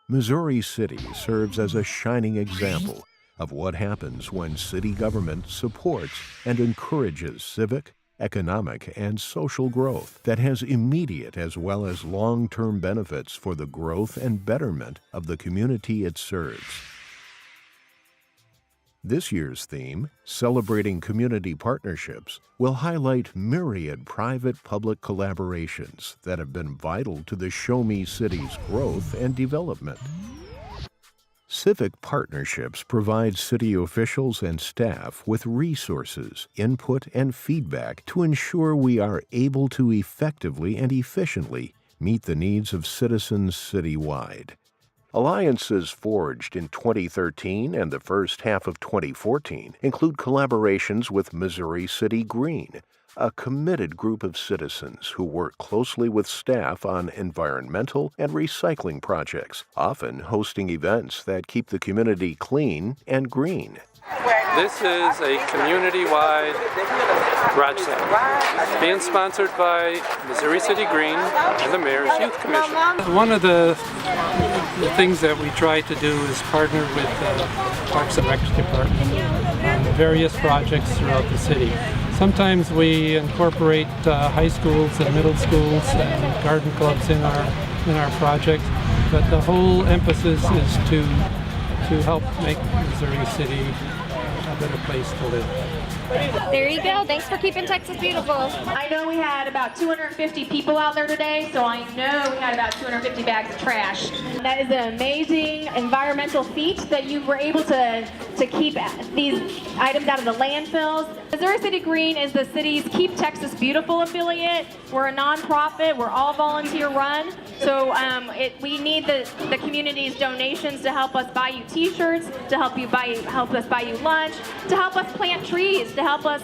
Missouri City serves as a shining example of what happens when city government supports and encourages civic, economic, and social growth that has immediate as well as long-term benefits for the growth and betterment of the community it serves. This year's theme, Celebrating Community Partnerships, will highlight myriad private-public collaborations that have been vital to the Show Me City's growth and development. Civic partnerships provide city officials and staff with resources, input, and feedback to ensure we are able to effectively and efficiently meet the needs of citizens citywide. Alliances forged in 2013 and the first half of 2014 include collaborations with Missouri City Green, a committed group of citizens who work closely with staff on environmental and recycling projects, often hosting events that keep the community clean and green. This is a community-wide garage sale being sponsored by Missouri City Green and the Mayor's Youth Commission. One of the things that we try to do is partner with the Parks and Rec Department on various projects throughout the city. Sometimes we incorporate high schools and middle schools and garden clubs in our projects, but the whole emphasis is to help make Missouri City a better place to live. There you go. Thanks for keeping Texas beautiful. I know we had about 250 people out there today, so I know we had about 250 bags of trash. That is an amazing environmental feat that you were able to keep these items out of the landfills. Missouri City Green is the city's Keep Texas Beautiful affiliate. We're a nonprofit. We're all volunteer run. So we need the community's donations to help us buy you T-shirts, to help us buy you lunch, to help us plant trees, to help us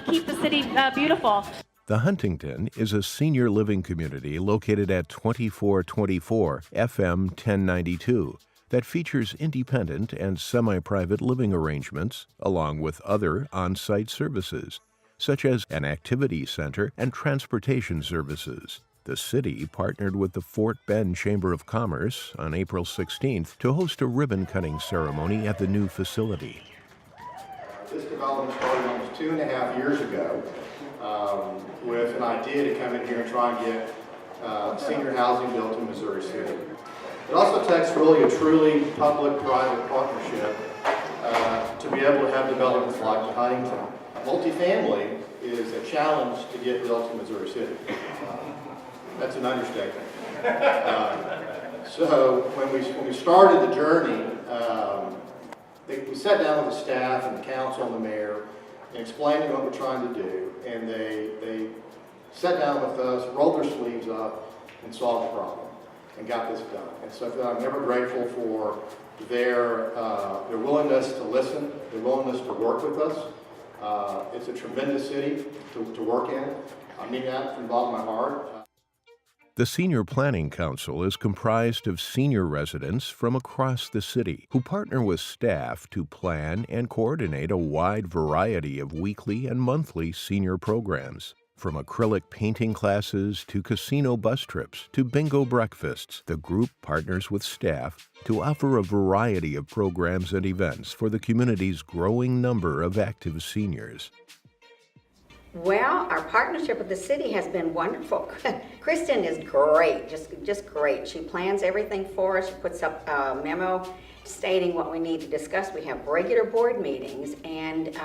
keep the city beautiful. The Huntington is a senior living community located at 2424 FM 1092 that features independent and semi-private living arrangements along with other on-site services, such as an activity center and transportation services. The city partnered with the Fort Bend Chamber of Commerce on April 16th to host a ribbon-cutting ceremony at the new facility. This development started almost 2.5 years ago with an idea to come in here and try and get senior housing built in Missouri City. It also takes really a truly public-private partnership to be able to have developments like the Huntington. Multifamily is a challenge to get built in Missouri City. That's an understatement. So when we started the journey, we sat down with the staff and the council and the mayor and explained what we're trying to do, and they sat down with us, rolled their sleeves up, and solved the problem, and got this done. And so I'm ever grateful for their willingness to listen, their willingness to work with us. It's a tremendous city to work in. I mean that from the bottom of my heart. The Senior Planning Council is comprised of senior residents from across the city who partner with staff to plan and coordinate a wide variety of weekly and monthly senior programs. From acrylic painting classes to casino bus trips to bingo breakfasts, the group partners with staff to offer a variety of programs and events for the community's growing number of active seniors. Well, our partnership with the city has been wonderful. Kristen is great, just great. She plans everything for us. She puts up a memo stating what we need to discuss. We have regular board meetings, and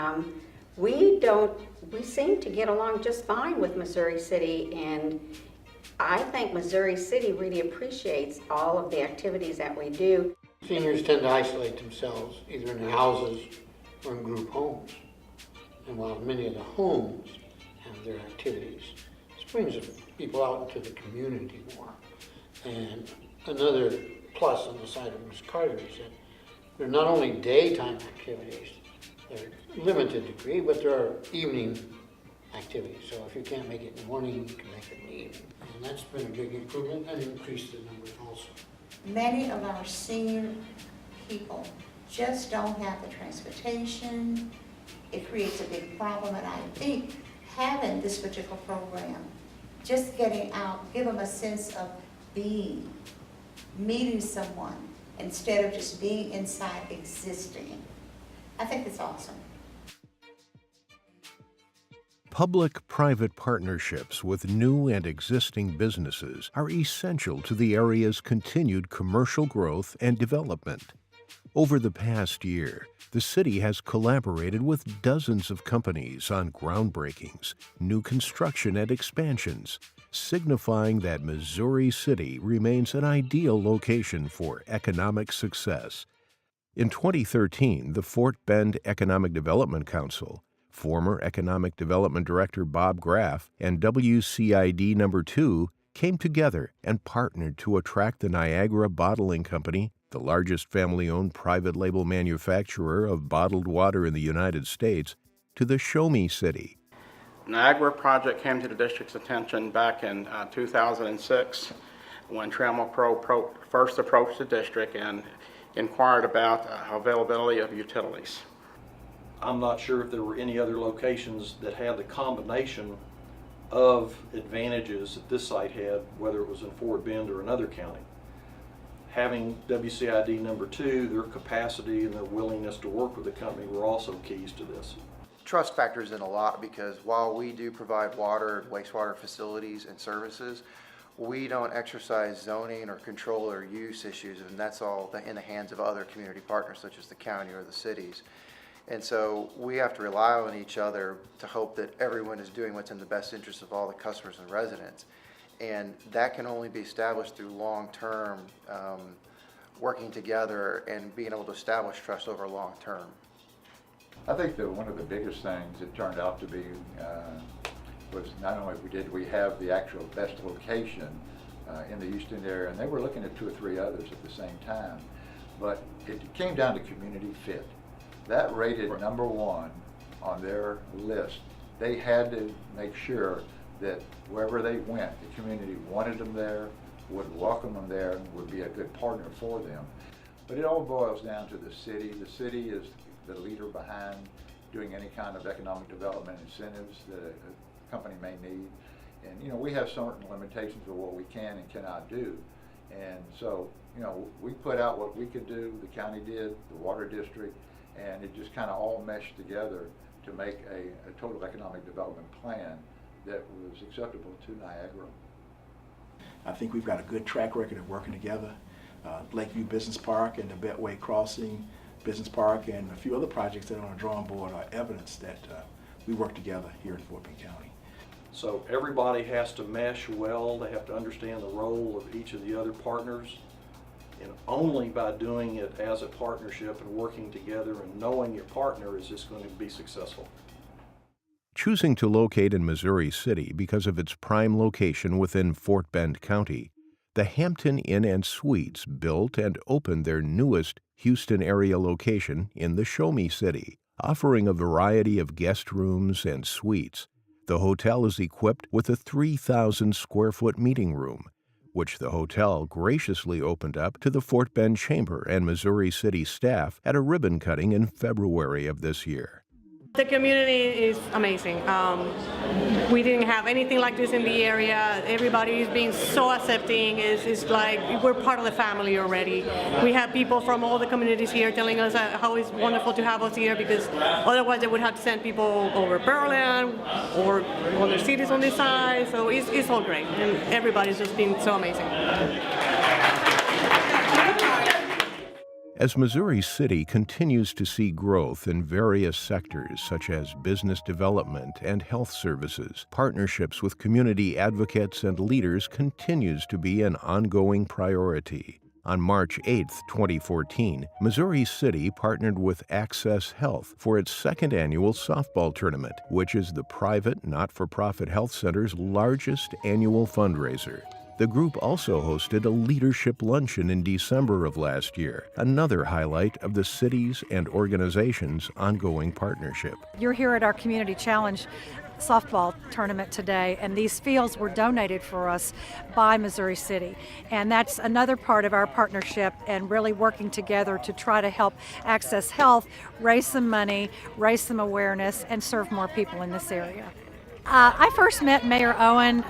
we seem to get along just fine with Missouri City, and I think Missouri City really appreciates all of the activities that we do. Seniors tend to isolate themselves either in their houses or in group homes. And while many of the homes have their activities, this brings people out into the community more. And another plus on the side of Ms. Carter is that there are not only daytime activities, they're limited degree, but there are evening activities. So if you can't make it in the morning, you can make it in the evening. And that's been a big improvement and increased the numbers also. Many of our senior people just don't have the transportation. It creates a big problem, and I think having this particular program, just getting out, give them a sense of being, meeting someone, instead of just being inside existing. I think it's awesome. Public-private partnerships with new and existing businesses are essential to the area's continued commercial growth and development. Over the past year, the city has collaborated with dozens of companies on groundbreakings, new construction and expansions, signifying that Missouri City remains an ideal location for economic success. In 2013, the Fort Bend Economic Development Council, former Economic Development Director Bob Graff, and WCID No. 2 came together and partnered to attract the Niagara Bottling Company, the largest family-owned private label manufacturer of bottled water in the United States, to the Show Me City. Niagara project came to the district's attention back in 2006 when Trammell Crow first approached the district and inquired about availability of utilities. I'm not sure if there were any other locations that had the combination of advantages that this site had, whether it was in Fort Bend or another county. Having WCID No. 2, their capacity and their willingness to work with the company were also keys to this. Trust factors in a lot because while we do provide water and wastewater facilities and services, we don't exercise zoning or control or use issues, and that's all in the hands of other community partners such as the county or the cities. And so we have to rely on each other to hope that everyone is doing what's in the best interest of all the customers and residents. And that can only be established through long-term working together and being able to establish trust over long term. I think that one of the biggest things it turned out to be was not only did we have the actual best location in the Houston area, and they were looking at 2 or 3 others at the same time, but it came down to community fit. That rated number 1 on their list. They had to make sure that wherever they went, the community wanted them there, would welcome them there, would be a good partner for them. But it all boils down to the city. The city is the leader behind doing any kind of economic development incentives that a company may need. And, you know, we have certain limitations of what we can and cannot do. And so, you know, we put out what we could do, the county did, the water district, and it just kind of all meshed together to make a total economic development plan that was acceptable to Niagara. I think we've got a good track record of working together. Lakeview Business Park and the Betway Crossing Business Park and a few other projects that are on the drawing board are evidence that we work together here in Fort Bend County. So everybody has to mesh well. They have to understand the role of each of the other partners. And only by doing it as a partnership and working together and knowing your partner is this going to be successful. Choosing to locate in Missouri City because of its prime location within Fort Bend County, the Hampton Inn and Suites built and opened their newest Houston area location in the Show Me City, offering a variety of guest rooms and suites. The hotel is equipped with a 3,000 square foot meeting room, which the hotel graciously opened up to the Fort Bend Chamber and Missouri City staff at a ribbon cutting in February of this year. The community is amazing. We didn't have anything like this in the area. Everybody is being so accepting. It's like we're part of the family already. We have people from all the communities here telling us how it's wonderful to have us here because otherwise they would have to send people over Berlin or other cities on this side. So it's all great, and everybody's just been so amazing. As Missouri City continues to see growth in various sectors such as business development and health services, partnerships with community advocates and leaders continues to be an ongoing priority. On March 8, 2014, Missouri City partnered with Access Health for its second annual softball tournament, which is the private, not-for-profit health center's largest annual fundraiser. The group also hosted a leadership luncheon in December of last year, another highlight of the city's and organization's ongoing partnership. You're here at our Community Challenge softball tournament today, and these fields were donated for us by Missouri City. And that's another part of our partnership and really working together to try to help Access Health raise some money, raise some awareness, and serve more people in this area. I first met Mayor Owen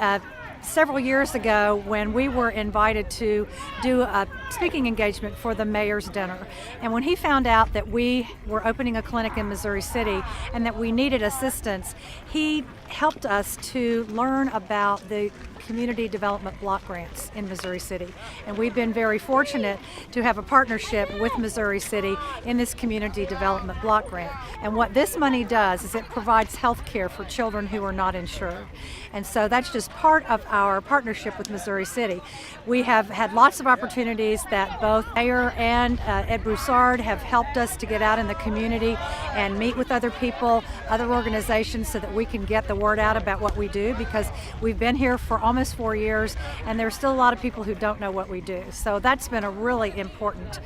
several years ago when we were invited to do a speaking engagement for the mayor's dinner. And when he found out that we were opening a clinic in Missouri City and that we needed assistance, he helped us to learn about the community development block grants in Missouri City. And we've been very fortunate to have a partnership with Missouri City in this community development block grant. And what this money does is it provides health care for children who are not insured. And so that's just part of our partnership with Missouri City. We have had lots of opportunities that both Mayor and Ed Broussard have helped us to get out in the community and meet with other people, other organizations, so that we can get the word out about what we do, because we've been here for almost 4 years and there's still a lot of people who don't know what we do. So that's been a really important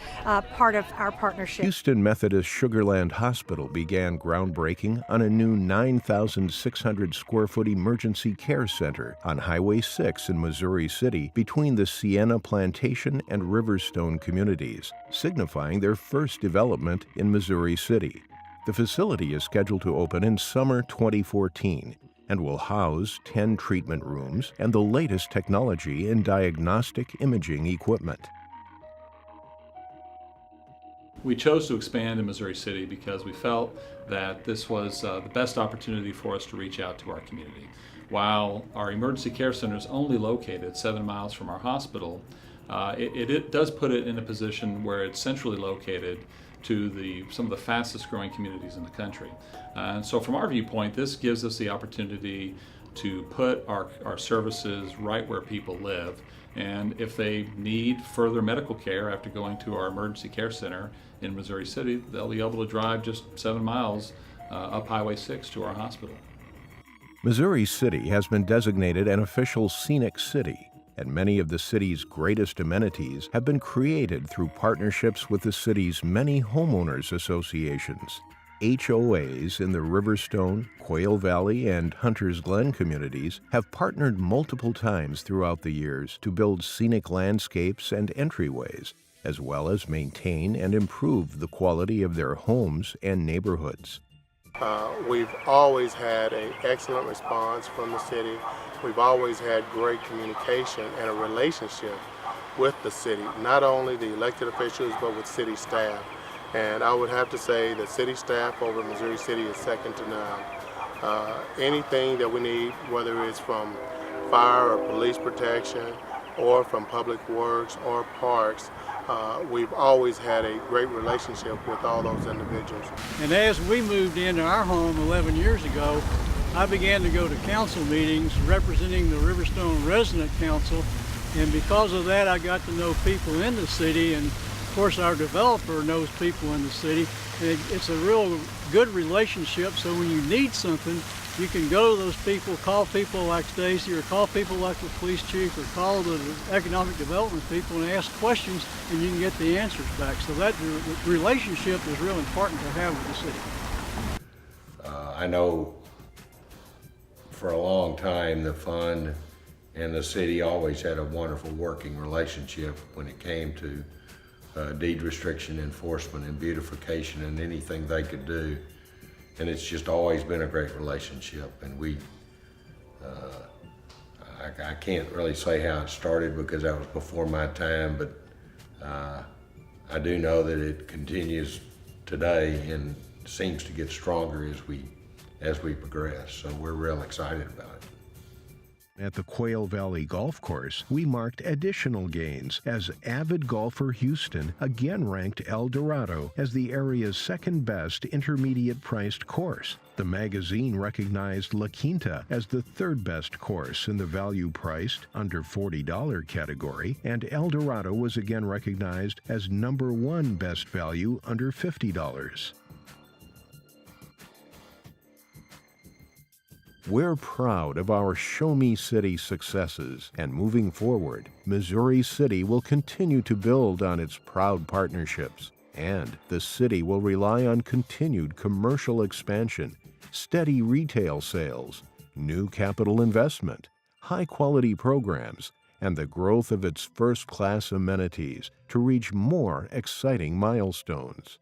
part of our partnership. Houston Methodist Sugarland Hospital began groundbreaking on a new 9,600 square foot emergency care center on Highway 6 in Missouri City between the Sienna Plantation and Riverstone communities, signifying their first development in Missouri City. The facility is scheduled to open in summer 2014 and will house 10 treatment rooms and the latest technology in diagnostic imaging equipment. We chose to expand in Missouri City because we felt that this was the best opportunity for us to reach out to our community. While our emergency care center is only located 7 miles from our hospital, it does put it in a position where it's centrally located to some of the fastest growing communities in the country. And so from our viewpoint, this gives us the opportunity to put our services right where people live. And if they need further medical care after going to our emergency care center in Missouri City, they'll be able to drive just 7 miles up Highway 6 to our hospital. Missouri City has been designated an official scenic city, and many of the city's greatest amenities have been created through partnerships with the city's many homeowners associations. HOAs in the Riverstone, Quail Valley, and Hunters Glen communities have partnered multiple times throughout the years to build scenic landscapes and entryways, as well as maintain and improve the quality of their homes and neighborhoods. We've always had an excellent response from the city. We've always had great communication and a relationship with the city, not only the elected officials, but with city staff. And I would have to say that city staff over in Missouri City is second to none. Anything that we need, whether it's from fire or police protection, or from public works or parks, we've always had a great relationship with all those individuals. And as we moved into our home 11 years ago, I began to go to council meetings representing the Riverstone Resident Council, and because of that I got to know people in the city, and of course our developer knows people in the city, and it's a real good relationship. So when you need something, you can go to those people, call people like Stacy, or call people like the police chief, or call the economic development people and ask questions, and you can get the answers back. So that relationship is real important to have with the city. I know for a long time the fund and the city always had a wonderful working relationship when it came to deed restriction enforcement and beautification and anything they could do. And it's just always been a great relationship. And I can't really say how it started because that was before my time, but I do know that it continues today and seems to get stronger as we progress. So we're real excited about it. At the Quail Valley Golf Course, we marked additional gains as avid golfer Houston again ranked El Dorado as the area's second best intermediate priced course. The magazine recognized La Quinta as the third best course in the value priced under $40 category, and El Dorado was again recognized as number one best value under $50. We're proud of our Show Me City successes, and moving forward, Missouri City will continue to build on its proud partnerships, and the city will rely on continued commercial expansion, steady retail sales, new capital investment, high-quality programs, and the growth of its first-class amenities to reach more exciting milestones.